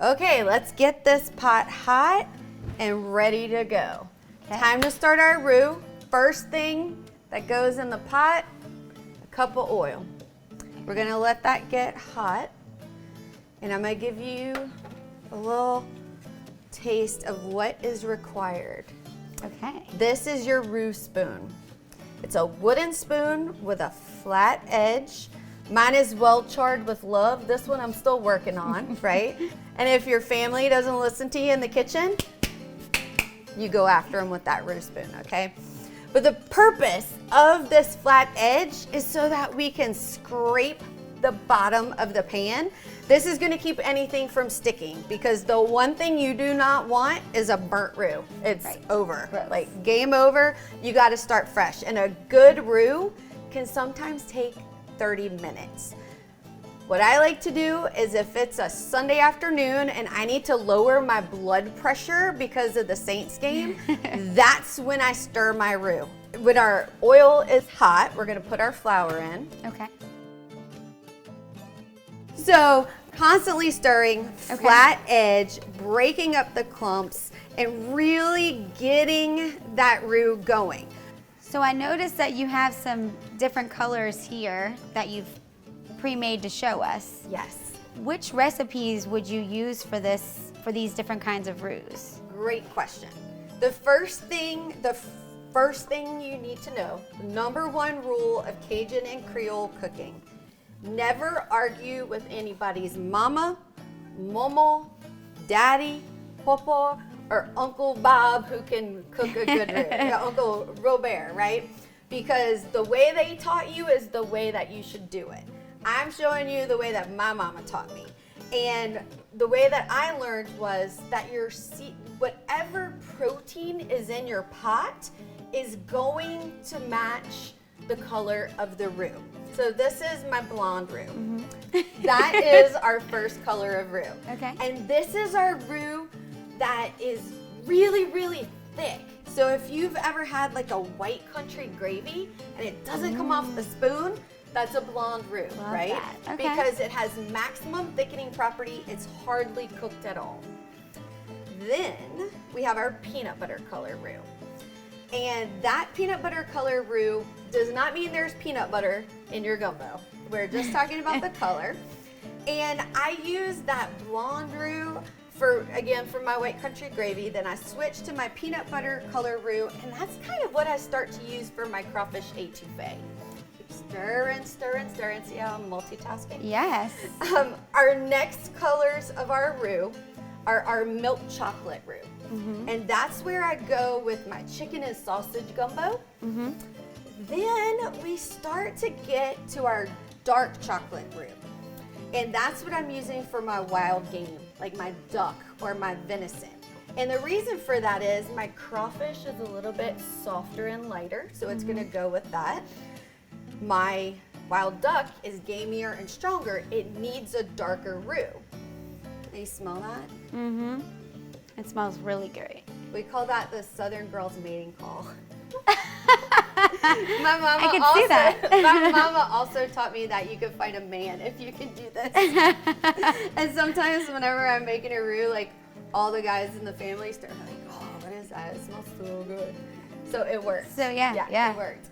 Okay, let's get this pot hot and ready to go. Okay. Time to start our roux. First thing that goes in the pot, a cup of oil. We're gonna let that get hot, and I'm gonna give you a little taste of what is required. Okay. This is your roux spoon. It's a wooden spoon with a flat edge. Mine is well charred with love. This one I'm still working on, right? And if your family doesn't listen to you in the kitchen, you go after them with that roux spoon, okay? But the purpose of this flat edge is so that we can scrape the bottom of the pan. This is gonna keep anything from sticking, because the one thing you do not want is a burnt roux. It's over, Gross. like game over. You gotta start fresh. And a good roux can sometimes take 30 minutes. What I like to do is, if it's a Sunday afternoon and I need to lower my blood pressure because of the Saints game, that's when I stir my roux. When our oil is hot, we're gonna put our flour in. Okay. So constantly stirring, flat edge, breaking up the clumps, and really getting that roux going. So I noticed that you have some different colors here that you've pre-made to show us. Yes. Which recipes would you use for these different kinds of roux? Great question. The first thing you need to know, the number one rule of Cajun and Creole cooking: never argue with anybody's mama, momo, daddy, papa, or Uncle Bob who can cook a good roux. Yeah, Uncle Robert, right? Because the way they taught you is the way that you should do it. I'm showing you the way that my mama taught me. And the way that I learned was that whatever protein is in your pot is going to match the color of the roux. So this is my blonde roux. Mm-hmm. That is our first color of roux. Okay. And this is our roux that is really, really thick. So if you've ever had like a white country gravy and it doesn't come off the spoon, that's a blonde roux, Love right? that. Okay. Because it has maximum thickening property. It's hardly cooked at all. Then we have our peanut butter color roux. And that peanut butter color roux does not mean there's peanut butter in your gumbo. We're just talking about the color. And I use that blonde roux for my white country gravy. Then I switch to my peanut butter color roux, and that's kind of what I start to use for my crawfish étouffée. Stir and stir and stir, and see how I'm multitasking? Yes. Our next colors of our roux are our milk chocolate roux. Mm-hmm. And that's where I go with my chicken and sausage gumbo. Mm-hmm. Then we start to get to our dark chocolate roux. And that's what I'm using for my wild game, like my duck or my venison. And the reason for that is my crawfish is a little bit softer and lighter, so it's gonna go with that. My wild duck is gamier and stronger. It needs a darker roux. Can you smell that? Mm-hmm. It smells really great. We call that the Southern Girl's mating call. I can see that. My mama also taught me that you can find a man if you can do this. And sometimes whenever I'm making a roux, like all the guys in the family start like, oh, what is that? It smells so good. So it worked. So yeah. It worked.